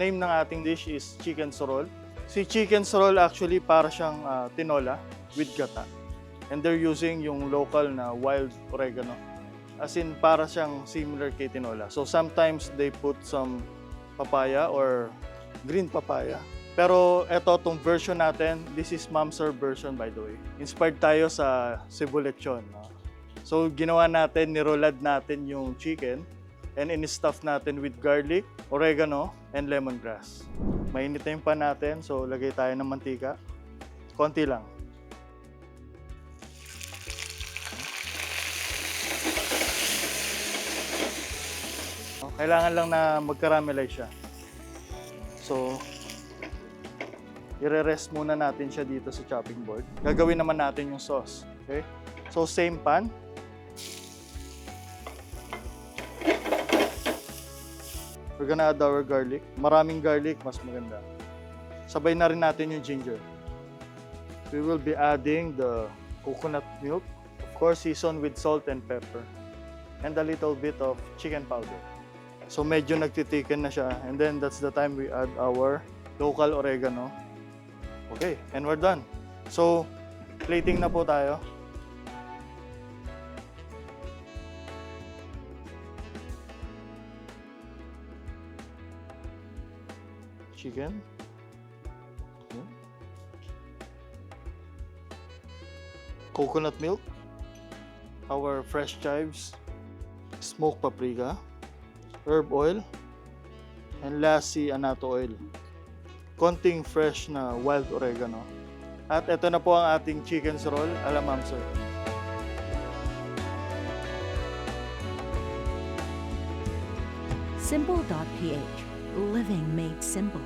name ng ating dish is chicken sorol. Si chicken sorol actually para siyang tinola with gata. And they're using yung local na wild oregano. As in, para siyang similar kay tinola. So sometimes they put some papaya or green papaya. Pero eto, tong version natin, this is Ma'am Sir version by the way. Inspired tayo sa Cebu lechon. No? So ginawa natin, nirolad natin yung chicken and in-stuff natin with garlic, oregano, and lemongrass. Mainit na yung pan natin, so lagay tayo ng mantika. Konti lang. Kailangan lang na mag-caramelize siya. So, i-rest muna natin siya dito sa chopping board. Gagawin naman natin yung sauce. Okay? So, same pan. We're gonna add our garlic. Maraming garlic, mas maganda. Sabay na rin natin yung ginger. We will be adding the coconut milk. Of course, seasoned with salt and pepper. And a little bit of chicken powder. So, medyo nagtitiken na siya. And then, that's the time we add our local oregano. Okay, and we're done. So, plating na po tayo. Chicken. Okay. Coconut milk. Our fresh chives. Smoked paprika. Herb oil. And lastly, annatto oil. Konting fresh na wild oregano. At ito na po ang ating chicken sorol a la Ma'am Sir. Simple.ph. Living made simple.